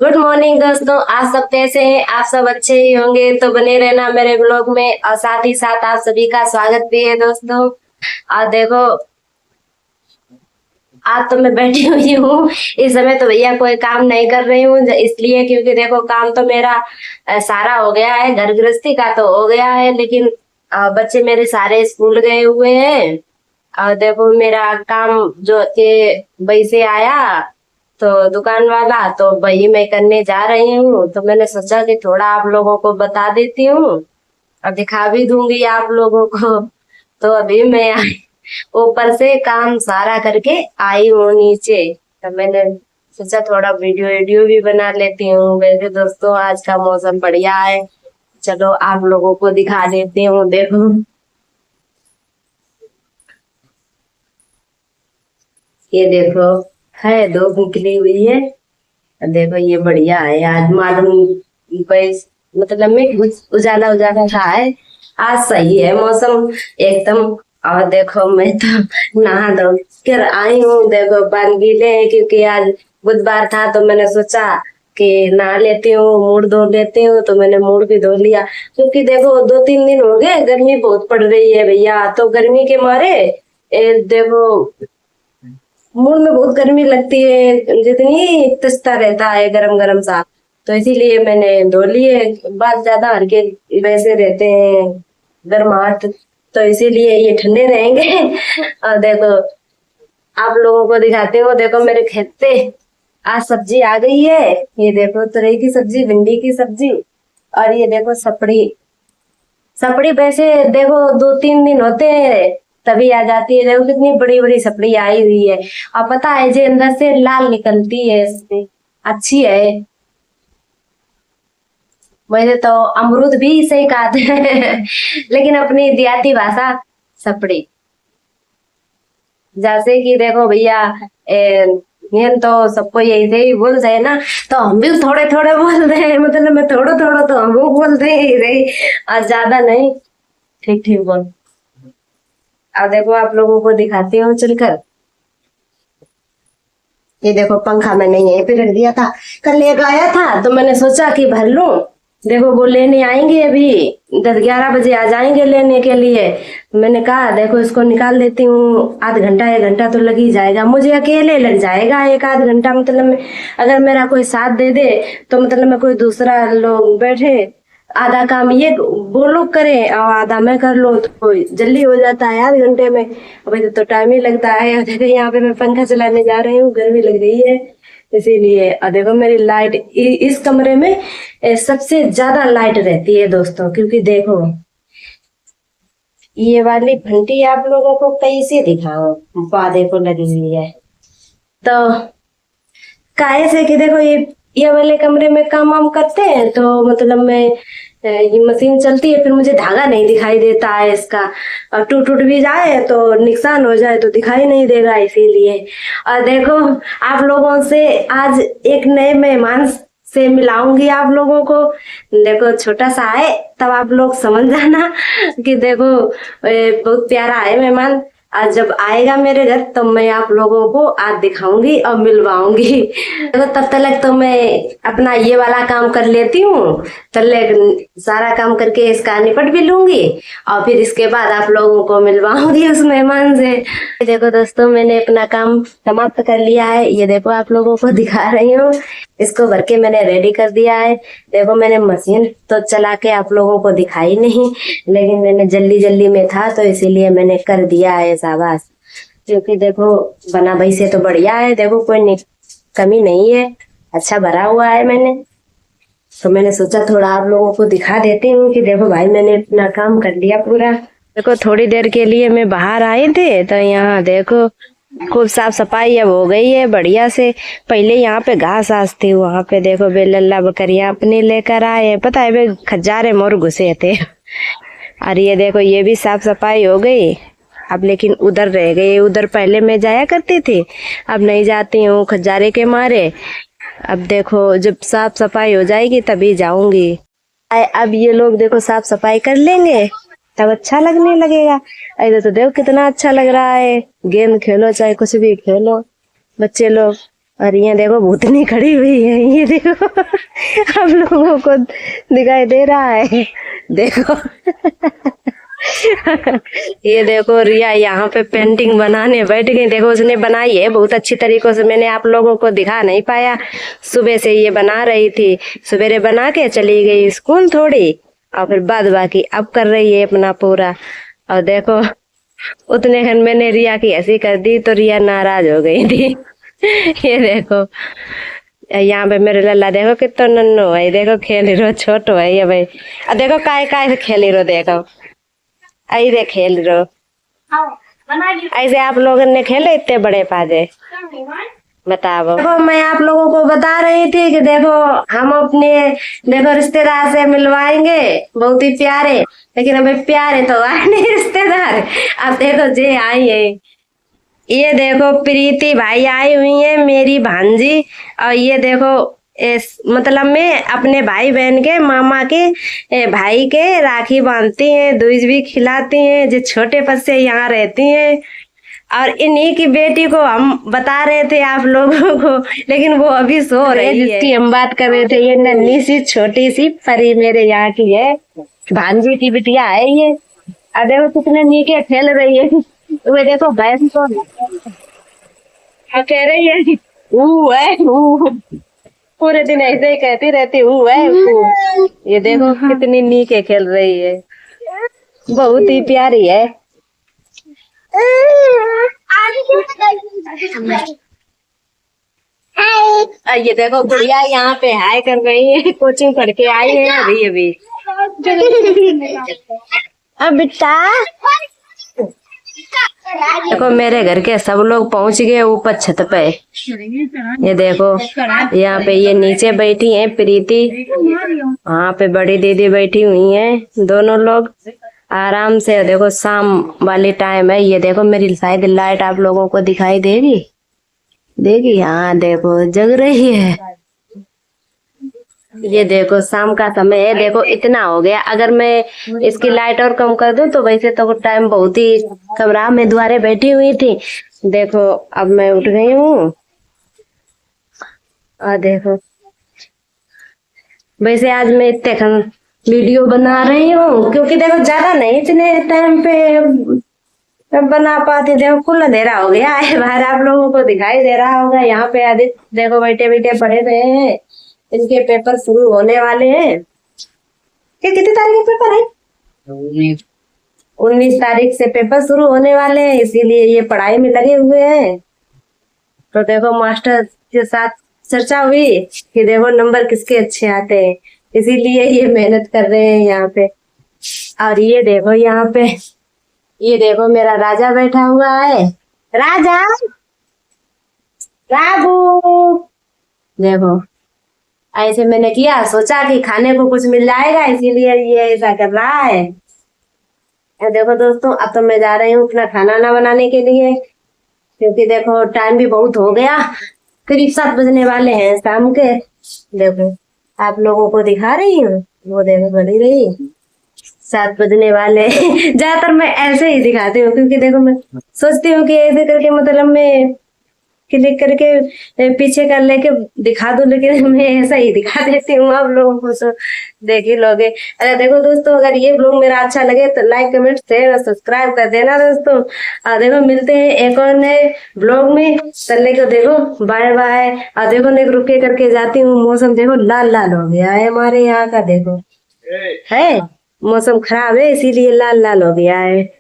Good morning दोस्तों, आप सब कैसे हैं? आप सब अच्छे ही होंगे तो बने रहना मेरे ब्लॉग में। और साथ ही साथ आप सभी का स्वागत भी है दोस्तों। और देखो, आज तो मैं बैठी हुई हूँ इस समय। तो भैया कोई काम नहीं कर रही हूँ, इसलिए क्योंकि देखो काम तो मेरा सारा हो गया है, घर गृहस्थी का तो हो गया है, लेकिन बच्चे मेरे सारे स्कूल गए हुए हैं। और देखो मेरा काम जो के वही से आया, तो दुकान वाला, तो वही मैं करने जा रही हूँ। तो मैंने सोचा कि थोड़ा आप लोगों को बता देती हूँ और दिखा भी दूंगी आप लोगों को। तो अभी मैं ऊपर से काम सारा करके आई हूँ नीचे। तो मैंने सोचा थोड़ा वीडियो वीडियो भी बना लेती हूँ। वैसे दोस्तों आज का मौसम बढ़िया है, चलो आप लोगों को दिखा देती हूँ। देखो ये देखो, है धूप निकली हुई है। देखो ये बढ़िया है, आज मालूम कोई मतलब में उजाला उजाला सा है। आज सही है मौसम एकदम। और देखो मैं तो नहा धो कर आई हूँ। देखो बाल गीले हैं क्योंकि आज बुधवार था, तो मैंने सोचा कि नहा लेती हूँ, मुंह धो लेती हूँ। तो मैंने मुंह भी धो लिया क्योंकि देखो 2-3 दिन हो गए गर्मी बहुत पड़ रही है भैया। तो गर्मी के मारे देखो मूड में बहुत गर्मी लगती है, जितनी तस्ता रहता है गरम गरम सा। तो इसीलिए मैंने धो लिए। बाल ज्यादा हल्के वैसे रहते हैं, गर्माहट, तो इसीलिए ये ठंडे रहेंगे। और देखो आप लोगों को दिखाते हो, देखो मेरे खेत पे आज सब्जी आ गई है। ये देखो तुरई की सब्जी, भिंडी की सब्जी, और ये देखो सपड़ी। सपड़ी वैसे देखो 2-3 दिन होते हैं तभी आ जाती है। देखो कितनी बड़ी बड़ी सपड़ी आई हुई है। और पता है जो अंदर से लाल निकलती है इसमें, अच्छी है। वैसे तो अमरूद भी इसे ही कहते हैं लेकिन अपनी देहाती भाषा सपड़ी। जैसे कि देखो भैया, ये तो सबको यही से ही बोलते हैं ना, तो हम भी थोड़े थोड़े बोलते हैं। मतलब मैं थोड़ा थोड़ा तो हम बोलते ही रही, और ज्यादा नहीं। ठीक ठीक बोल। अब देखो आप लोगों को दिखाती हूँ चलकर। ये देखो पंखा मैंने यहीं पे रख दिया था, कल लेकर आया था तो मैंने सोचा कि भर लूं। देखो वो लेने आएंगे अभी, 10-11 बजे आ जाएंगे लेने के लिए। मैंने कहा देखो इसको निकाल देती हूँ, आध घंटा 1 घंटा तो लग ही जाएगा, मुझे अकेले लग जाएगा 1-आध घंटा। मतलब मैं, अगर मेरा कोई साथ दे दे तो मतलब मैं कोई दूसरा लोग बैठे, आधा काम ये वो लोग करें और आधा मैं कर लूँ, तो जल्दी हो जाता है आध घंटे में। अभी तो टाइम ही लगता है। और देखो यहाँ पे मैं पंखा चलाने जा रही हूँ, गर्मी लग रही है इसीलिए। और देखो मेरी लाइट इस कमरे में सबसे ज्यादा लाइट रहती है दोस्तों, क्योंकि देखो ये वाली घंटी आप लोगों को कैसे दिखाऊं, वादे को लगी हुई है। तो काहे से कि देखो ये वाले कमरे में काम वाम करते हैं, तो मतलब मैं ये मशीन चलती है, फिर मुझे धागा नहीं दिखाई देता है इसका। और टूट टूट भी जाए तो नुकसान हो जाए तो दिखाई नहीं देगा, इसीलिए। और देखो आप लोगों से आज एक नए मेहमान से मिलाऊंगी आप लोगों को। देखो छोटा सा है तब आप लोग समझ जाना कि देखो बहुत प्यारा है मेहमान। आज जब आएगा मेरे घर तो मैं आप लोगों को आज दिखाऊंगी और मिलवाऊंगी। तो तब तक तो मैं अपना ये वाला काम कर लेती हूँ, तब सारा काम करके इसका निपट भी लूंगी और फिर इसके बाद आप लोगों को मिलवाऊंगी उस मेहमान से। देखो दोस्तों मैंने अपना काम समाप्त कर लिया है। ये देखो आप लोगों को दिखा रही हूँ, इसको भर के मैंने रेडी कर दिया है। देखो मैंने मशीन तो चला के आप लोगों को दिखाई नहीं, लेकिन मैंने जल्दी जल्दी में था तो इसीलिए मैंने कर दिया है, शाबाश। क्योंकि देखो बना भाई से तो बढ़िया है, देखो कोई कमी नहीं है, अच्छा भरा हुआ है मैंने। तो मैंने सोचा थोड़ा आप लोगों को दिखा देती हूँ कि देखो भाई मैंने अपना काम कर लिया पूरा। देखो थोड़ी देर के लिए मैं बाहर आए थे तो यहाँ देखो खूब साफ सफाई अब हो गई है बढ़िया से। पहले यहाँ पे घास आस थी, वहां पे देखो बेलल्ला बकरियां अपने लेकर आए, पता है वे खजारे मोर घुसे थे। और ये देखो ये भी साफ सफाई हो गई अब, लेकिन उधर रह गए। उधर पहले मैं जाया करती थी, अब नहीं जाती हूँ खजारे के मारे। अब देखो जब साफ सफाई हो जाएगी तभी जाऊंगी। अब ये लोग देखो साफ सफाई कर लेंगे तब अच्छा लगने लगेगा। इधर तो देखो कितना अच्छा लग रहा है, गेंद खेलो चाहे कुछ भी खेलो बच्चे लोग। और ये देखो भूतनी खड़ी हुई है, ये देखो आप लोगों को दिखाई दे रहा है, देखो ये देखो रिया यहाँ पे पेंटिंग बनाने बैठ गई। देखो उसने बनाई है बहुत अच्छी तरीकों से, मैंने आप लोगों को दिखा नहीं पाया। सुबह से ये बना रही थी, सवेरे बना के चली गई स्कूल थोड़ी, और फिर बाद बाकी अब कर रही है अपना पूरा। और देखो उतने खन मैंने रिया की ऐसी कर दी तो रिया नाराज हो गई थी। ये देखो यहाँ पे मेरे लल्ला देखो कितना नन्नो है, देखो खेली रो छोटो है ये भाई। अब देखो काय काय से खेली रो, देखो ऐसे खेल रो, ऐसे आप लोगों ने खेले इतने बड़े पाजे, बताओ। देखो मैं आप लोगों को बता रही थी कि देखो हम अपने देखो रिश्तेदार से मिलवाएंगे, बहुत ही प्यारे, लेकिन हमें प्यारे तो आए नहीं रिश्तेदार। अब देखो जे आई है, ये देखो प्रीति भाई आई हुई है मेरी भांजी। और ये देखो मतलब मैं अपने भाई बहन के मामा के भाई के राखी बांधती हैं, दूज भी खिलाती हैं, जो छोटे पद से यहाँ रहती हैं। और इन्हीं की बेटी को हम बता रहे थे आप लोगों को, लेकिन वो अभी सो रही है, जिसकी हम बात कर रहे थे। ये नन्ही सी छोटी सी परी मेरे यहाँ की है, भांजी की बिटिया है ये। और देखो कितने नीचे खेल रही है, वे देखो भैंस को कह रही है पूरे दिन ऐसे ही कहती रहती है। ये देखो कितनी नीचे खेल रही है, बहुत ही प्यारी है। ये देखो गुड़िया यहाँ पे हाय कर रही है, कोचिंग पढ़ के आई है अभी। अब बेटा देखो मेरे घर के सब लोग पहुंच गए ऊपर छत पे। ये देखो यहाँ पे ये नीचे बैठी हैं प्रीति, वहाँ पे बड़ी दीदी बैठी हुई हैं, दोनों लोग आराम से। देखो शाम वाली टाइम है, ये देखो मेरी शायद लाइट आप लोगों को दिखाई देगी हाँ देखो जग रही है। ये देखो शाम का समय है, देखो इतना हो गया। अगर मैं इसकी लाइट और कम कर दूं तो वैसे तो टाइम बहुत ही कम रहा। मैं द्वारे बैठी हुई थी, देखो अब मैं उठ गई हूँ। और देखो वैसे आज मैं इतने खन वीडियो बना रही हूँ, क्योंकि देखो ज्यादा नहीं इतने टाइम पे बना पाती। देखो खुला अंधेरा हो गया है बाहर, आप लोगों को दिखाई दे रहा होगा। यहाँ पे आदित्य देखो बैठे बैठे पढ़े रहे हैं, इनके पेपर शुरू होने वाले हैं। कितनी तारीख के पेपर है? 19 तारीख से पेपर शुरू होने वाले हैं, इसीलिए ये पढ़ाई में लगे हुए हैं। तो देखो मास्टर के साथ चर्चा हुई कि देखो नंबर किसके अच्छे आते हैं, इसीलिए ये मेहनत कर रहे हैं यहाँ पे। और ये देखो यहाँ पे ये देखो मेरा राजा बैठा हुआ है, राजा राबू। देखो ऐसे मैंने किया, सोचा कि खाने को कुछ मिल जाएगा, इसीलिए ये ऐसा कर रहा है। देखो दोस्तों अब तो मैं जा रही हूँ अपना खाना ना बनाने के लिए, क्योंकि देखो टाइम भी बहुत हो गया, करीब 7 बजने वाले हैं शाम के। देखो आप लोगों को दिखा रही हूँ, वो देखो बड़ी रही 7 बजने वाले। ज्यादातर मैं ऐसे ही दिखाती हूँ, क्योंकि देखो मैं सोचती हूँ कि ऐसे करके मतलब मैं क्लिक करके पीछे कर लेके दिखा दूं, लेकिन मैं ऐसा ही दिखा देती हूँ आप लोगों को, तो देख ही लोगे। अरे देखो दोस्तों अगर ये ब्लॉग मेरा अच्छा लगे तो लाइक कमेंट शेयर और सब्सक्राइब कर देना दोस्तों। देखो मिलते हैं एक और नए ब्लॉग में, चलने को देखो बाय बाय। और देखो देख रुके करके जाती हूँ, मौसम देखो लाल लाल हो गया है हमारे यहाँ का, देखो है मौसम खराब है इसीलिए लाल लाल हो गया है।